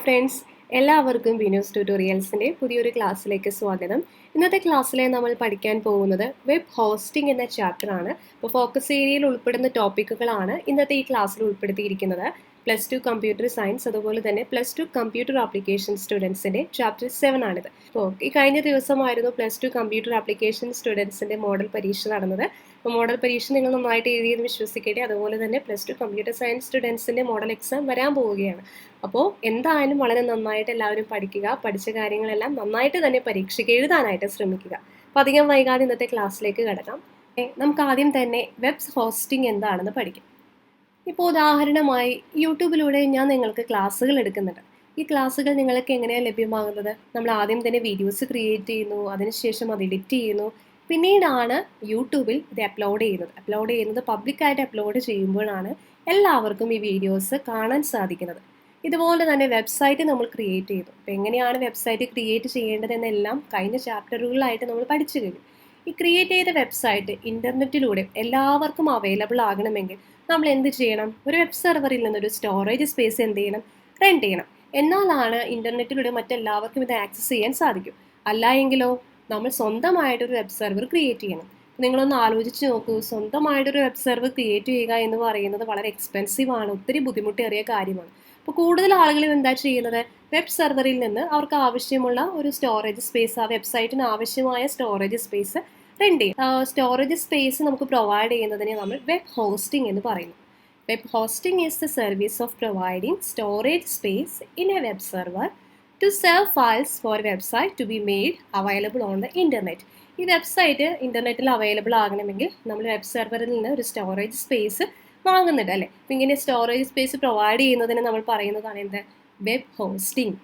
Friends, എല്ലാവർക്കും വിനോസ് ട്യൂട്ടോറിയൽസിൻ്റെ പുതിയൊരു ക്ലാസ്സിലേക്ക് സ്വാഗതം. ഇന്നത്തെ ക്ലാസ്സിലെ നമ്മൾ പഠിക്കാൻ പോകുന്നത് വെബ് ഹോസ്റ്റിംഗ് എന്ന ചാപ്റ്ററാണ്. അപ്പോൾ ഫോക്കസ് ഏരിയയിൽ ഉൾപ്പെടുന്ന ടോപ്പിക്കുകളാണ് ഇന്നത്തെ ഈ ക്ലാസ്സിൽ ഉൾപ്പെടുത്തിയിരിക്കുന്നത്. +2 കമ്പ്യൂട്ടർ സയൻസ് അതുപോലെ തന്നെ +2 കമ്പ്യൂട്ടർ ആപ്ലിക്കേഷൻ സ്റ്റുഡൻസിൻ്റെ ചാപ്റ്റർ 7 ആണിത്. അപ്പോൾ ഈ കഴിഞ്ഞ ദിവസമായിരുന്നു +2 കമ്പ്യൂട്ടർ ആപ്ലിക്കേഷൻ സ്റ്റുഡൻസിൻ്റെ മോഡൽ പരീക്ഷ നടന്നത്. അപ്പോൾ മോഡൽ പരീക്ഷ നിങ്ങൾ നന്നായിട്ട് എഴുതിയെന്ന് വിശ്വസിക്കട്ടെ. അതുപോലെ തന്നെ +2 കമ്പ്യൂട്ടർ സയൻസ് സ്റ്റുഡൻസിൻ്റെ മോഡൽ എക്സാം വരാൻ പോവുകയാണ്. അപ്പോൾ എന്തായാലും വളരെ നന്നായിട്ട് എല്ലാവരും പഠിക്കുക, പഠിച്ച കാര്യങ്ങളെല്ലാം നന്നായിട്ട് തന്നെ പരീക്ഷയ്ക്ക് എഴുതാനായിട്ട് ശ്രമിക്കുക. അപ്പോൾ അധികം വൈകാതെ ഇന്നത്തെ ക്ലാസ്സിലേക്ക് കടക്കാം. നമുക്ക് ആദ്യം തന്നെ വെബ് ഹോസ്റ്റിംഗ് എന്താണെന്ന് പഠിക്കാം. ഇപ്പോൾ ഉദാഹരണമായി യൂട്യൂബിലൂടെ ഞാൻ നിങ്ങൾക്ക് ക്ലാസ്സുകൾ എടുക്കുന്നുണ്ട്. ഈ ക്ലാസ്സുകൾ നിങ്ങൾക്ക് എങ്ങനെയാണ് ലഭ്യമാകുന്നത്? നമ്മൾ ആദ്യം തന്നെ വീഡിയോസ് ക്രിയേറ്റ് ചെയ്യുന്നു, അതിനുശേഷം അത് എഡിറ്റ് ചെയ്യുന്നു, പിന്നീടാണ് യൂട്യൂബിൽ ഇത് അപ്ലോഡ് ചെയ്യുന്നത് പബ്ലിക്കായിട്ട് അപ്ലോഡ് ചെയ്യുമ്പോഴാണ് എല്ലാവർക്കും ഈ വീഡിയോസ് കാണാൻ സാധിക്കുന്നത്. ഇതുപോലെ തന്നെ വെബ്സൈറ്റ് നമ്മൾ ക്രിയേറ്റ് ചെയ്തു. അപ്പോൾ എങ്ങനെയാണ് വെബ്സൈറ്റ് ക്രിയേറ്റ് ചെയ്യേണ്ടതെന്നെല്ലാം കഴിഞ്ഞ ചാപ്റ്ററുകളിലായിട്ട് നമ്മൾ പഠിച്ചു കഴിഞ്ഞു. ഈ ക്രിയേറ്റ് ചെയ്ത വെബ്സൈറ്റ് ഇൻ്റർനെറ്റിലൂടെ എല്ലാവർക്കും അവൈലബിൾ ആകണമെങ്കിൽ നമ്മൾ എന്ത് ചെയ്യണം? ഒരു വെബ് സെർവറിൽ നിന്നൊരു സ്റ്റോറേജ് സ്പേസ് എന്ത് ചെയ്യണം? റെൻ്റ് ചെയ്യണം. എന്നാലാണ് ഇൻ്റർനെറ്റിലൂടെ മറ്റെല്ലാവർക്കും ഇത് ആക്സസ് ചെയ്യാൻ സാധിക്കും. അല്ല എങ്കിലോ നമ്മൾ സ്വന്തമായിട്ടൊരു വെബ് സെർവർ ക്രിയേറ്റ് ചെയ്യണം. നിങ്ങളൊന്ന് ആലോചിച്ച് നോക്കൂ, സ്വന്തമായിട്ടൊരു വെബ് സെർവർ ക്രിയേറ്റ് ചെയ്യുക എന്ന് പറയുന്നത് വളരെ എക്സ്പെൻസീവ് ആണ്, ഒത്തിരി ബുദ്ധിമുട്ടേറിയ കാര്യമാണ്. അപ്പോൾ കൂടുതൽ ആളുകളും എന്താ ചെയ്യുന്നത്? വെബ് സെർവറിൽ നിന്ന് അവർക്ക് ആവശ്യമുള്ള ഒരു സ്റ്റോറേജ് സ്പേസ്, ആ വെബ്സൈറ്റിന് ആവശ്യമായ സ്റ്റോറേജ് സ്പേസ് റെൻ്റ് ചെയ്യും. സ്റ്റോറേജ് സ്പേസ് നമുക്ക് പ്രൊവൈഡ് ചെയ്യുന്നതിനെ നമ്മൾ വെബ് ഹോസ്റ്റിംഗ് എന്ന് പറയുന്നു. Web hosting is the service of providing storage space in a web server to serve files for website to be made available on the internet. ഈ website ഇൻ്റർനെറ്റിൽ available ആകണമെങ്കിൽ നമ്മൾ web സെർവറിൽ നിന്ന് ഒരു സ്റ്റോറേജ് സ്പേസ് വാങ്ങുന്നുണ്ട് അല്ലേ? അപ്പം ഇങ്ങനെ സ്റ്റോറേജ് സ്പേസ് പ്രൊവൈഡ് ചെയ്യുന്നതിന് നമ്മൾ പറയുന്നതാണ് എന്ത്? Web hosting.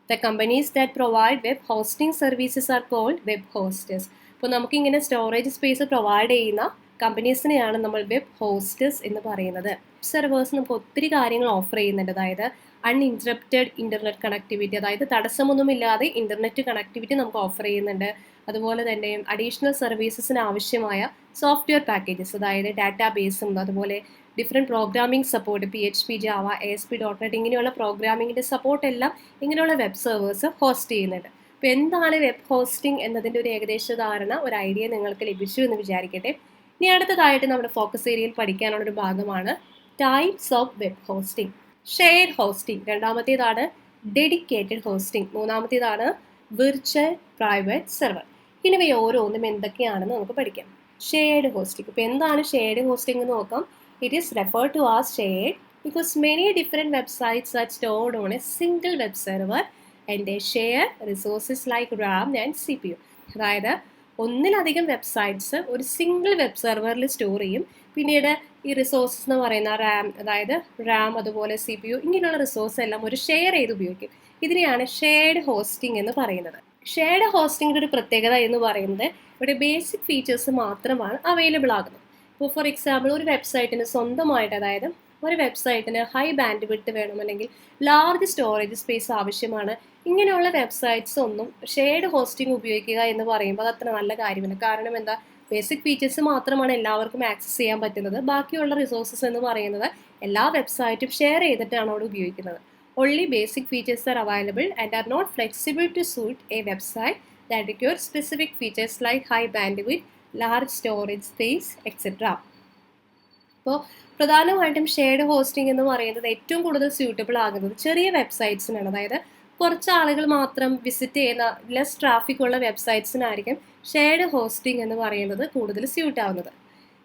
The companies that provide web hosting services are called web hosters. അപ്പോൾ നമുക്കിങ്ങനെ സ്റ്റോറേജ് സ്പേസ് പ്രൊവൈഡ് ചെയ്യുന്ന കമ്പനീസിനെയാണ് നമ്മൾ വെബ് ഹോസ്റ്റേഴ്സ് എന്ന് പറയുന്നത്. സെർവേഴ്സ് നമുക്ക് ഒത്തിരി കാര്യങ്ങൾ ഓഫർ ചെയ്യുന്നുണ്ട്. അതായത് അൺഇൻറ്ററപ്റ്റഡ് ഇൻ്റർനെറ്റ് കണക്ടിവിറ്റി, അതായത് തടസ്സമൊന്നുമില്ലാതെ ഇൻ്റർനെറ്റ് കണക്ടിവിറ്റി നമുക്ക് ഓഫർ ചെയ്യുന്നുണ്ട്. അതുപോലെ തന്നെ അഡീഷണൽ സർവീസസിന് ആവശ്യമായ സോഫ്റ്റ്വെയർ പാക്കേജസ്, അതായത് ഡാറ്റാബേസും അതുപോലെ different programming support, PHP, Java, ASP.NET ഇങ്ങനെയുള്ള പ്രോഗ്രാമിങ്ങിൻ്റെ സപ്പോർട്ട് എല്ലാം ഇങ്ങനെയുള്ള വെബ് സെർവേഴ്സ് ഹോസ്റ്റ് ചെയ്യുന്നുണ്ട്. അപ്പോൾ എന്താണ് വെബ് ഹോസ്റ്റിംഗ് എന്നതിൻ്റെ ഒരു ഏകദേശ ധാരണ, ഒരു ഐഡിയ നിങ്ങൾക്ക് ലഭിച്ചു എന്ന് വിചാരിക്കട്ടെ. ഇനി അടുത്തതായിട്ട് നമ്മുടെ ഫോക്കസ് ഏരിയയിൽ പഠിക്കാനുള്ളൊരു ഭാഗമാണ് types of web hosting. Shared hosting രണ്ടാമത്തേതാണ്, ഡെഡിക്കേറ്റഡ് ഹോസ്റ്റിംഗ് മൂന്നാമത്തേതാണ്, വിർച്വൽ പ്രൈവറ്റ് സെർവർ. ഇനി ഓരോന്നും എന്തൊക്കെയാണെന്ന് നമുക്ക് പഠിക്കാം. Shared hosting. ഇപ്പോൾ എന്താണ് ഷെയർഡ് ഹോസ്റ്റിംഗ് എന്ന് നോക്കാം. It is referred to as shared because many different websites are stored on a single web server and they share resources like RAM and CPU. അതായത് ഒന്നിലധികം വെബ്സൈറ്റ്സ് ഒരു സിംഗിൾ വെബ് സെർവറിൽ store ചെയ്യും. പിന്നീട് ഈ resources എന്ന് പറയുന്ന റാം അതുപോലെ CPU ഇങ്ങനെയുള്ള റിസോഴ്സ് എല്ലാം ഒരു ഷെയർ ചെയ്ത് ഉപയോഗിക്കും. ഇതിനെയാണ് ഷെയർഡ് ഹോസ്റ്റിംഗ് എന്ന് പറയുന്നത്. ഷെയർഡ് ഹോസ്റ്റിംഗിൻ്റെ ഒരു പ്രത്യേകത എന്ന് പറയുന്നത് ഇവിടെ ബേസിക് ഫീച്ചേഴ്സ് മാത്രമാണ് അവൈലബിൾ ആകുന്നത്. ഇപ്പോൾ ഫോർ എക്സാമ്പിൾ ഒരു വെബ്സൈറ്റിന് സ്വന്തമായിട്ട്, അതായത് ഒരു വെബ്സൈറ്റിന് ഹൈ ബാൻഡ് വിഡ്ത്ത് വേണം, അല്ലെങ്കിൽ ലാർജ് സ്റ്റോറേജ് സ്പേസ് ആവശ്യമാണ്, ഇങ്ങനെയുള്ള വെബ്സൈറ്റ്സ് ഒന്നും ഷെയർഡ് ഹോസ്റ്റിംഗ് ഉപയോഗിക്കുക എന്ന് പറയുമ്പോൾ അത് അത്ര നല്ല കാര്യമില്ല. കാരണം എന്താ? ബേസിക് ഫീച്ചേഴ്സ് മാത്രമാണ് എല്ലാവർക്കും ആക്സസ് ചെയ്യാൻ പറ്റുന്നത്. ബാക്കിയുള്ള റിസോഴ്സസ് എന്ന് പറയുന്നത് എല്ലാ വെബ്സൈറ്റും ഷെയർ ചെയ്തിട്ടാണ് അവിടെ ഉപയോഗിക്കുന്നത്. Only basic features are available and are not flexible to suit a website that requires specific features like high bandwidth, large storage space, etc. അപ്പോൾ പ്രധാനമായിട്ടും ഷെയർഡ് ഹോസ്റ്റിംഗ് എന്ന് പറയുന്നത് ഏറ്റവും കൂടുതൽ സ്യൂട്ടബിൾ ആകുന്നത് ചെറിയ വെബ്സൈറ്റ്സിനാണ്. അതായത് കുറച്ച് ആളുകൾ മാത്രം വിസിറ്റ് ചെയ്യുന്ന ലെസ് ട്രാഫിക് ഉള്ള വെബ്സൈറ്റ്സിനായിരിക്കും ഷെയർഡ് ഹോസ്റ്റിംഗ് എന്ന് പറയുന്നത് കൂടുതൽ സ്യൂട്ട് ആവുന്നത്.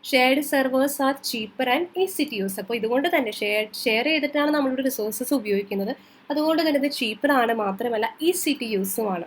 Shared servers are cheaper and easy to use. അപ്പോൾ ഇതുകൊണ്ട് തന്നെ ഷെയർ ചെയ്തിട്ടാണ് നമ്മളുടെ റിസോഴ്സസ് ഉപയോഗിക്കുന്നത്. അതുകൊണ്ട് തന്നെ ഇത് ചീപ്പറാണ്, മാത്രമല്ല ഈസി ടു യൂസുമാണ്.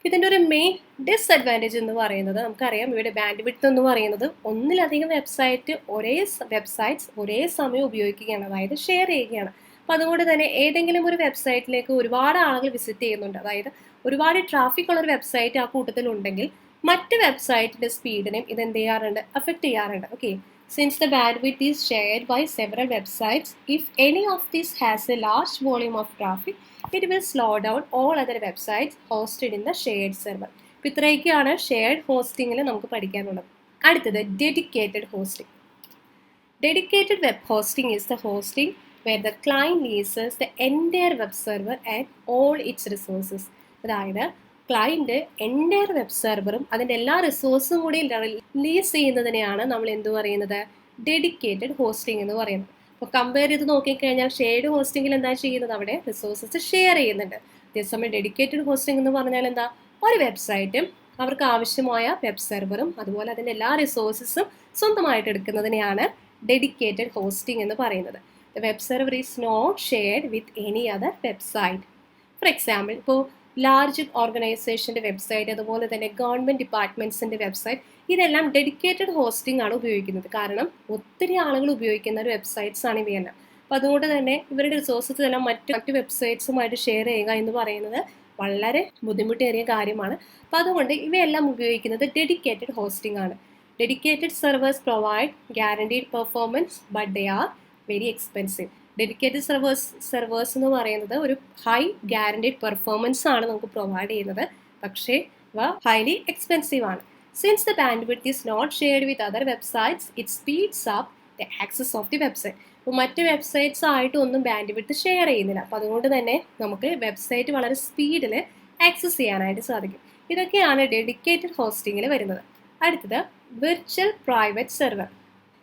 ഇതിൻ്റെ ഒരു മെയിൻ ഡിസ്അഡ്വാൻറ്റേജ് എന്ന് പറയുന്നത്, നമുക്കറിയാം ഇവിടെ ബാൻഡ് വിഡ്ത്ത് എന്ന് പറയുന്നത് ഒന്നിലധികം വെബ്സൈറ്റ്സ് ഒരേ സമയം ഉപയോഗിക്കുകയാണ്, അതായത് ഷെയർ ചെയ്യുകയാണ്. അപ്പോൾ അതുകൊണ്ട് തന്നെ ഏതെങ്കിലും ഒരു വെബ്സൈറ്റിലേക്ക് ഒരുപാട് ആളുകൾ വിസിറ്റ് ചെയ്യുന്നുണ്ട്, അതായത് ഒരുപാട് ട്രാഫിക് ഉള്ള ഒരു വെബ്സൈറ്റ് ആ കൂട്ടത്തിലുണ്ടെങ്കിൽ മറ്റ് വെബ്സൈറ്റിൻ്റെ സ്പീഡിനെയും ഇതെന്ത് ചെയ്യാറുണ്ട്? അഫക്റ്റ് ചെയ്യാറുണ്ട്. Okay, since the bandwidth is shared by several websites, if any of these has a large volume of traffic it will slow down all other websites hosted in the shared server. അപ്പോൾ ഇത്രയൊക്കെയാണ് shared ഹോസ്റ്റിങ്ങിൽ നമുക്ക് പഠിക്കാനുള്ളത്. അടുത്തത് dedicated hosting. Dedicated web hosting is the hosting where the client leases the entire web server and all its resources. അതായത് client entire web സെർവറും അതിൻ്റെ എല്ലാ റിസോഴ്സും കൂടി ലീസ് ചെയ്യുന്നതിനെയാണ് നമ്മൾ എന്ത് പറയുന്നത്, ഡെഡിക്കേറ്റഡ് ഹോസ്റ്റിംഗ് എന്ന് പറയുന്നത്. അപ്പോൾ കമ്പയർ ചെയ്ത് നോക്കിക്കഴിഞ്ഞാൽ ഷെയർഡ് ഹോസ്റ്റിംഗിൽ എന്താ ചെയ്യുന്നത്, അവിടെ റിസോഴ്സസ് ഷെയർ ചെയ്യുന്നുണ്ട്. അതേസമയം ഡെഡിക്കേറ്റഡ് ഹോസ്റ്റിംഗ് എന്ന് പറഞ്ഞാൽ എന്താ, ഒരു വെബ്സൈറ്റും അവർക്ക് ആവശ്യമായ വെബ് സെർവറും അതുപോലെ അതിൻ്റെ എല്ലാ റിസോഴ്സസും സ്വന്തമായിട്ട് എടുക്കുന്നതിനെയാണ് ഡെഡിക്കേറ്റഡ് ഹോസ്റ്റിംഗ് എന്ന് പറയുന്നത്. The web server is not shared with any other website. For example, ഇപ്പോൾ ലാർജ് ഓർഗനൈസേഷൻ്റെ വെബ്സൈറ്റ് അതുപോലെ തന്നെ ഗവൺമെൻറ് ഡിപ്പാർട്ട്മെൻറ്റ്സിൻ്റെ വെബ്സൈറ്റ് ഇതെല്ലാം ഡെഡിക്കേറ്റഡ് ഹോസ്റ്റിംഗ് ആണ് ഉപയോഗിക്കുന്നത്. കാരണം ഒത്തിരി ആളുകൾ ഉപയോഗിക്കുന്ന ഒരു വെബ്സൈറ്റ്സ് ആണ് ഇവയെല്ലാം. അപ്പോൾ അതുകൊണ്ട് തന്നെ ഇവരുടെ റിസോഴ്സസ് എല്ലാം മറ്റ് വെബ്സൈറ്റ്സുമായിട്ട് ഷെയർ ചെയ്യുക എന്ന് പറയുന്നത് വളരെ ബുദ്ധിമുട്ടേറിയ കാര്യമാണ്. അപ്പോൾ അതുകൊണ്ട് ഇവയെല്ലാം ഉപയോഗിക്കുന്നത് ഡെഡിക്കേറ്റഡ് ഹോസ്റ്റിംഗ് ആണ്. Dedicated servers provide guaranteed performance but they are very expensive. Dedicated servers എന്ന് പറയുന്നത് ഒരു ഹൈ ഗ്യാരണ്ടീഡ് പെർഫോമൻസ് ആണ് നമുക്ക് പ്രൊവൈഡ് ചെയ്യുന്നത്, പക്ഷേ ഇവ ഹൈലി എക്സ്പെൻസീവ് ആണ്. Since the bandwidth is not shared with other websites it speeds up the access of the website. അപ്പോൾ മറ്റ് വെബ്സൈറ്റ്സ് ആയിട്ടൊന്നും ബാൻഡ്വിഡ്ത്ത് ഷെയർ ചെയ്യുന്നില്ല. അപ്പോൾ അതുകൊണ്ട് തന്നെ നമുക്ക് വെബ്സൈറ്റ് വളരെ സ്പീഡിൽ ആക്സസ് ചെയ്യാനായിട്ട് സാധിക്കും. ഇതൊക്കെയാണ് ഡെഡിക്കേറ്റഡ് ഹോസ്റ്റിങ്ങിൽ വരുന്നത്. അടുത്തത് virtual private server.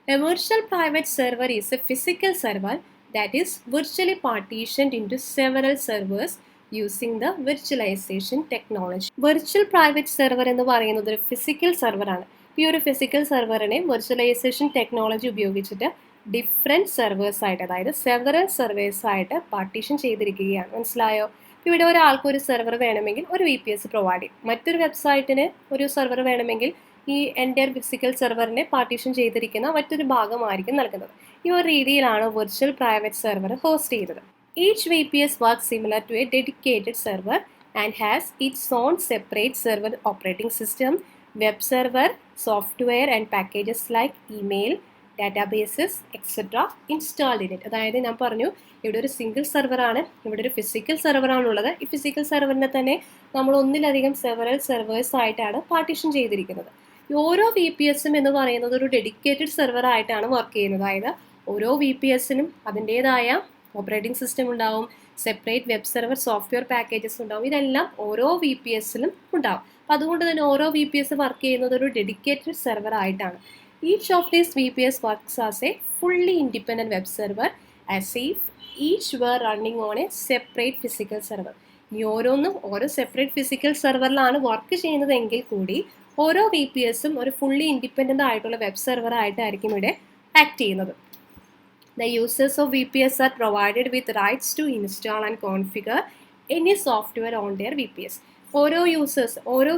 A virtual private server is a physical server that is virtually partitioned into several servers using the virtualization technology. Virtual private server എന്ന് പറയുന്നത് ഒരു ഫിസിക്കൽ സെർവറാണ്. ഈ ഒരു ഫിസിക്കൽ സെർവറിനെ വിർച്വലൈസേഷൻ ടെക്നോളജി ഉപയോഗിച്ചിട്ട് ഡിഫറെൻറ്റ് സെർവേഴ്സ് ആയിട്ട്, അതായത് several servers ആയിട്ട് partition ചെയ്തിരിക്കുകയാണ്. മനസ്സിലായോ? ഇവിടെ ഒരാൾക്ക് ഒരു സെർവർ വേണമെങ്കിൽ ഒരു VPS പ്രൊവൈഡ് ചെയ്യും. മറ്റൊരു വെബ്സൈറ്റിന് ഒരു സെർവർ വേണമെങ്കിൽ ഈ എൻ്റയർ ഫിസിക്കൽ സെർവറിനെ പാർട്ടീഷൻ ചെയ്തിരിക്കുന്ന മറ്റൊരു ഭാഗമായിരിക്കും നൽകുന്നത്. ഈ ഒരു രീതിയിലാണ് വിർച്വൽ പ്രൈവറ്റ് സെർവർ ഹോസ്റ്റ് ചെയ്തത്. Each VPS works similar to a dedicated server and has its own separate server operating system, web server, software and packages like email, databases etcetera installed in it. അതായത് ഞാൻ പറഞ്ഞു ഇവിടെ ഒരു single സെർവറാണ്, ഇവിടെ ഒരു physical സെർവറാണുള്ളത്. ഈ physical സെർവറിനെ തന്നെ നമ്മൾ ഒന്നിലധികം സെവറൽ സെർവേഴ്സ് ആയിട്ടാണ് പാർട്ടീഷൻ ചെയ്തിരിക്കുന്നത്. ഓരോ VPSും എന്ന് പറയുന്നത് ഒരു ഡെഡിക്കേറ്റഡ് സെർവർ ആയിട്ടാണ് വർക്ക് ചെയ്യുന്നത്. അതായത് ഓരോ VPSനും അതിൻ്റേതായ ഓപ്പറേറ്റിംഗ് സിസ്റ്റം ഉണ്ടാവും, separate web server software packages ഉണ്ടാവും. ഇതെല്ലാം ഓരോ VPSലും ഉണ്ടാവും. അപ്പം അതുകൊണ്ട് തന്നെ ഓരോ VPS വർക്ക് ചെയ്യുന്നത് ഒരു ഡെഡിക്കേറ്റഡ് സെർവർ ആയിട്ടാണ്. Each of these VPS works as a fully independent web server as if each were running on a separate physical server. ഈ ഓരോന്നും ഓരോ സെപ്പറേറ്റ് ഫിസിക്കൽ സെർവറിലാണ് വർക്ക് ചെയ്യുന്നതെങ്കിൽ കൂടി ഓരോ VPSും ഒരു ഫുള്ളി ഇൻഡിപെൻഡൻ്റ് ആയിട്ടുള്ള വെബ് സെർവർ ആയിട്ടായിരിക്കും ഇവിടെ ആക്ട് ചെയ്യുന്നത്. The users of VPS are provided with rights to install and configure any software on their VPS. ഓരോ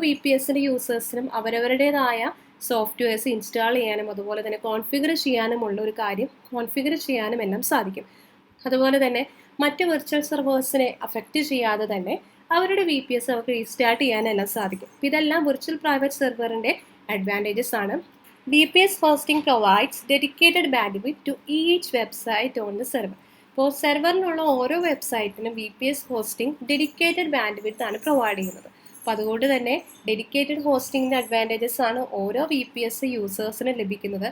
VPSൻ്റെ യൂസേഴ്സിനും അവരവരുടേതായ സോഫ്റ്റ്വെയർസ് ഇൻസ്റ്റാൾ ചെയ്യാനും അതുപോലെ തന്നെ കോൺഫിഗർ ചെയ്യാനുമുള്ള ഒരു കാര്യം കോൺഫിഗർ ചെയ്യാനും എല്ലാം സാധിക്കും. അതുപോലെ തന്നെ മറ്റ് വിർച്വൽ സെർവേഴ്സിനെ അഫക്റ്റ് ചെയ്യാതെ തന്നെ അവരുടെ VPS അവർക്ക് റീസ്റ്റാർട്ട് ചെയ്യാനെല്ലാം സാധിക്കും. ഇതെല്ലാം വിർച്വൽ പ്രൈവറ്റ് സെർവറിൻ്റെ അഡ്വാൻറ്റേജസ് ആണ്. VPS hosting provides dedicated bandwidth to each website on the server. ഇപ്പോൾ സെർവറിലുള്ള ഓരോ വെബ്സൈറ്റിനും VPS ഹോസ്റ്റിംഗ് ഡെഡിക്കേറ്റഡ് ബാൻഡ്വിഡ്ത്ത് ആണ് പ്രൊവൈഡ് ചെയ്യുന്നത്. അപ്പോൾ അതുകൊണ്ട് തന്നെ ഡെഡിക്കേറ്റഡ് ഹോസ്റ്റിംഗിൻ്റെ അഡ്വാൻറ്റേജസ് ആണ് ഓരോ VPS യൂസേഴ്സിന് ലഭിക്കുന്നത്.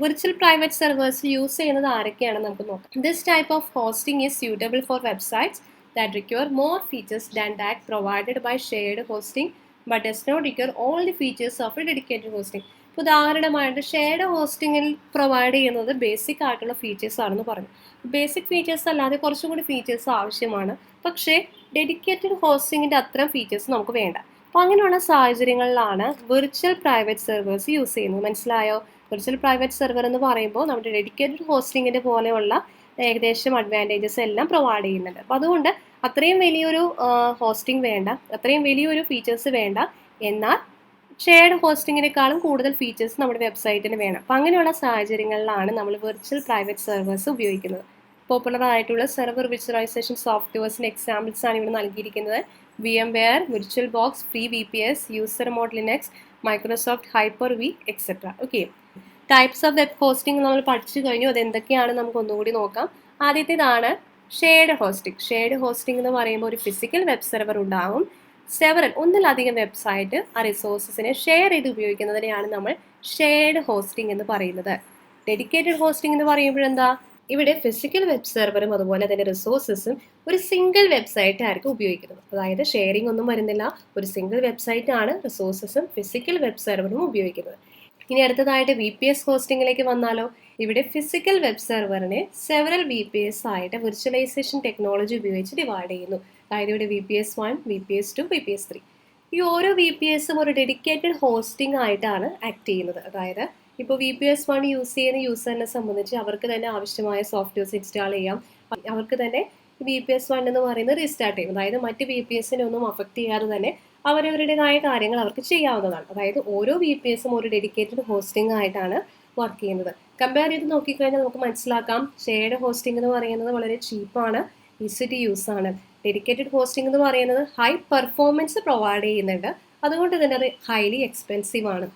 വിർച്വൽ പ്രൈവറ്റ് സെർവേഴ്സ് യൂസ് ചെയ്യുന്നത് ആരൊക്കെയാണെന്ന് നമുക്ക് നോക്കാം. This type of hosting is suitable for websites that require more features than that provided by shared hosting but does not require all the features of a dedicated hosting. ഇപ്പോൾ ഉദാഹരണമായിട്ട് shared ഹോസ്റ്റിങ്ങിൽ provide ചെയ്യുന്നത് basic ആയിട്ടുള്ള features ആണെന്ന് പറഞ്ഞു. Basic features അല്ലാതെ കുറച്ചും കൂടി features ആവശ്യമാണ്, പക്ഷേ ഡെഡിക്കേറ്റഡ് ഹോസ്റ്റിങ്ങിൻ്റെ അത്തരം ഫീച്ചേഴ്സ് നമുക്ക് വേണ്ട. അപ്പോൾ അങ്ങനെയുള്ള സാഹചര്യങ്ങളിലാണ് വിർച്വൽ പ്രൈവറ്റ് സെർവേഴ്സ് യൂസ് ചെയ്യുന്നത്. മനസ്സിലായോ? വിർച്വൽ പ്രൈവറ്റ് സെർവർ എന്ന് പറയുമ്പോൾ നമ്മുടെ ഡെഡിക്കേറ്റഡ് ഹോസ്റ്റിങ്ങിൻ്റെ പോലെയുള്ള ഏകദേശം അഡ്വാൻറ്റേജസ് എല്ലാം പ്രൊവൈഡ് ചെയ്യുന്നുണ്ട്. അപ്പോൾ അതുകൊണ്ട് അത്രയും വലിയൊരു ഹോസ്റ്റിംഗ് വേണ്ട, അത്രയും വലിയൊരു ഫീച്ചേഴ്സ് വേണ്ട, എന്നാൽ ഷെയർഡ് ഹോസ്റ്റിങ്ങിനേക്കാളും കൂടുതൽ ഫീച്ചേഴ്സ് നമ്മുടെ വെബ്സൈറ്റിന് വേണം. അപ്പോൾ അങ്ങനെയുള്ള സാഹചര്യങ്ങളിലാണ് നമ്മൾ വിർച്വൽ പ്രൈവറ്റ് സെർവേഴ്സ് ഉപയോഗിക്കുന്നത്. പോപ്പുലർ ആയിട്ടുള്ള സെർവർ വിർച്വലൈസേഷൻ സോഫ്റ്റ്വെയർസിൻ്റെ എക്സാമ്പിൾസ് ആണ് ഇവിടെ നൽകിയിരിക്കുന്നത്. VMware, VirtualBox, free VPS, user mode Linux, Microsoft Hyper-V etcetera. Okay, types of web hosting നമ്മൾ പഠിച്ചു കഴിഞ്ഞു. അതെന്തൊക്കെയാണ് നമുക്ക് ഒന്നുകൂടി നോക്കാം. ആദ്യത്തേതാണ് ഷെയർഡ് ഹോസ്റ്റിംഗ്. ഷെയർഡ് ഹോസ്റ്റിംഗ് എന്ന് പറയുമ്പോൾ ഒരു ഫിസിക്കൽ വെബ് സെർവർ ഉണ്ടാവും. ഒന്നിലധികം വെബ്സൈറ്റ് ആ റിസോഴ്സസിനെ ഷെയർ ചെയ്ത് ഉപയോഗിക്കുന്നതിനെയാണ് നമ്മൾ ഷെയർഡ് ഹോസ്റ്റിംഗ് എന്ന് പറയുന്നത്. ഡെഡിക്കേറ്റഡ് ഹോസ്റ്റിംഗ് എന്ന് പറയുമ്പോഴെന്താ, ഇവിടെ ഫിസിക്കൽ വെബ് സെർവറും അതുപോലെ തന്നെ റിസോഴ്സസും ഒരു സിംഗിൾ വെബ്സൈറ്റ് ആയിരിക്കും ഉപയോഗിക്കുന്നത്. അതായത് ഷെയറിംഗ് ഒന്നും വരുന്നില്ല, ഒരു സിംഗിൾ വെബ്സൈറ്റ് ആണ് റിസോഴ്സസും ഫിസിക്കൽ വെബ് സെർവറും ഉപയോഗിക്കുന്നത്. ഇനി അടുത്തതായിട്ട് VPS ഹോസ്റ്റിംഗിലേക്ക് വന്നാലോ. ഇവിടെ ഫിസിക്കൽ വെബ് സെർവറിനെ സെവറൽ VPS ആയിട്ട് വിർച്വലൈസേഷൻ ടെക്നോളജി ഉപയോഗിച്ച് ഡിവൈഡ് ചെയ്യുന്നു. അതായത് ഇവിടെ VPS1, VPS2, VPS3. ഈ ഓരോ VPSും ഒരു ഡെഡിക്കേറ്റഡ് ഹോസ്റ്റിംഗ് ആയിട്ടാണ് ആക്ട് ചെയ്യുന്നത്. അതായത് ഇപ്പോൾ VPS1 യൂസ് ചെയ്യുന്ന യൂസറിനെ സംബന്ധിച്ച് അവർക്ക് തന്നെ ആവശ്യമായ സോഫ്റ്റ്വെയർസ് ഇൻസ്റ്റാൾ ചെയ്യാം. അവർക്ക് തന്നെ VPS1 എന്ന് പറയുന്നത് റീസ്റ്റാർട്ട് ചെയ്യും. അതായത് മറ്റ് VPSനെ ഒന്നും അഫക്റ്റ് ചെയ്യാതെ തന്നെ അവരവരുടേതായ കാര്യങ്ങൾ അവർക്ക് ചെയ്യാവുന്നതാണ്. അതായത് ഓരോ VPSും ഒരു ഡെഡിക്കേറ്റഡ് ഹോസ്റ്റിംഗ് ആയിട്ടാണ് വർക്ക് ചെയ്യുന്നത്. കമ്പയർ ചെയ്ത് നോക്കിക്കഴിഞ്ഞാൽ നമുക്ക് മനസ്സിലാക്കാം, ഷെയർഡ് ഹോസ്റ്റിംഗ് എന്ന് പറയുന്നത് വളരെ ചീപ്പാണ്, ഈസി ടു യൂസ് ആണ്. ഡെഡിക്കേറ്റഡ് ഹോസ്റ്റിംഗ് എന്ന് പറയുന്നത് ഹൈ പെർഫോമൻസ് പ്രൊവൈഡ് ചെയ്യുന്നുണ്ട്, അതുകൊണ്ട് തന്നെ അത് ഹൈലി എക്സ്പെൻസീവ് ആണ്.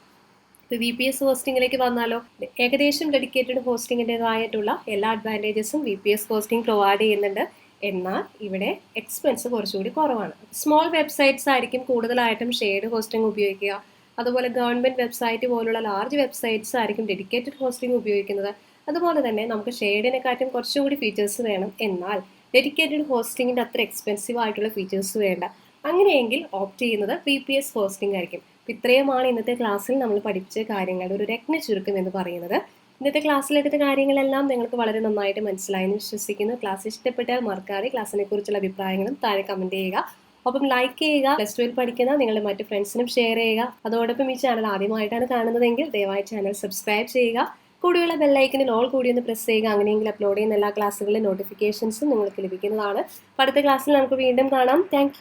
ഇപ്പോൾ VPS ഹോസ്റ്റിംഗിലേക്ക് വന്നാലോ. ഏകദേശം ഡെഡിക്കേറ്റഡ് ഹോസ്റ്റിംഗിൻ്റെതായിട്ടുള്ള എല്ലാ അഡ്വാൻറ്റേജസും VPS ഹോസ്റ്റിംഗ് പ്രൊവൈഡ് ചെയ്യുന്നുണ്ട്. എന്നാൽ ഇവിടെ എക്സ്പെൻസ് കുറച്ചുകൂടി കുറവാണ്. സ്മോൾ വെബ്സൈറ്റ്സ് ആയിരിക്കും കൂടുതലായിട്ടും ഷെയർഡ് ഹോസ്റ്റിംഗ് ഉപയോഗിക്കുക. അതുപോലെ ഗവൺമെൻറ് വെബ്സൈറ്റ് പോലുള്ള ലാർജ് വെബ്സൈറ്റ്സ് ആയിരിക്കും ഡെഡിക്കേറ്റഡ് ഹോസ്റ്റിംഗ് ഉപയോഗിക്കുന്നത്. അതുപോലെ തന്നെ നമുക്ക് ഷെയർഡിനെക്കാട്ടും കുറച്ചുകൂടി ഫീച്ചേഴ്സ് വേണം, എന്നാൽ ഡെഡിക്കേറ്റഡ് ഹോസ്റ്റിങ്ങിൻ്റെ അത്ര എക്സ്പെൻസീവ് ആയിട്ടുള്ള ഫീച്ചേഴ്സ് വേണ്ട. അങ്ങനെയെങ്കിൽ ഓപ്റ്റ് ചെയ്യുന്നത് VPS ഹോസ്റ്റിംഗ് ആയിരിക്കും. ഇത്രയുമാണ് ഇന്നത്തെ ക്ലാസ്സിൽ നമ്മൾ പഠിച്ച കാര്യങ്ങളുടെ ഒരു രത്ന ചുരുക്കം എന്ന് പറയുന്നത്. ഇന്നത്തെ ക്ലാസ്സിലെടുത്ത കാര്യങ്ങളെല്ലാം നിങ്ങൾക്ക് വളരെ നന്നായിട്ട് മനസ്സിലായെന്ന് വിശ്വസിക്കുന്നു. ക്ലാസ് ഇഷ്ടപ്പെട്ടാൽ മറക്കാതെ ക്ലാസ്സിനെ കുറിച്ചുള്ള അഭിപ്രായങ്ങളും താഴെ കമൻറ്റ് ചെയ്യുക. ഒപ്പം ലൈക്ക് ചെയ്യുക. +2 പഠിക്കുന്ന നിങ്ങളുടെ മറ്റ് ഫ്രണ്ട്സിനും ഷെയർ ചെയ്യുക. അതോടൊപ്പം ഈ ചാനൽ ആദ്യമായിട്ടാണ് കാണുന്നതെങ്കിൽ ദയവായി ചാനൽ സബ്സ്ക്രൈബ് ചെയ്യുക. കൂടിയുള്ള ബെല്ലൈക്കനിൽ ഓൾ കൂടി ഒന്ന് പ്രസ് ചെയ്യുക. അങ്ങനെയെങ്കിൽ അപ്ലോഡ് ചെയ്യുന്ന എല്ലാ ക്ലാസ്സുകളിലെ നോട്ടിഫിക്കേഷൻസും നിങ്ങൾക്ക് ലഭിക്കുന്നതാണ്. അടുത്ത ക്ലാസ്സിൽ നമുക്ക് വീണ്ടും കാണാം. താങ്ക്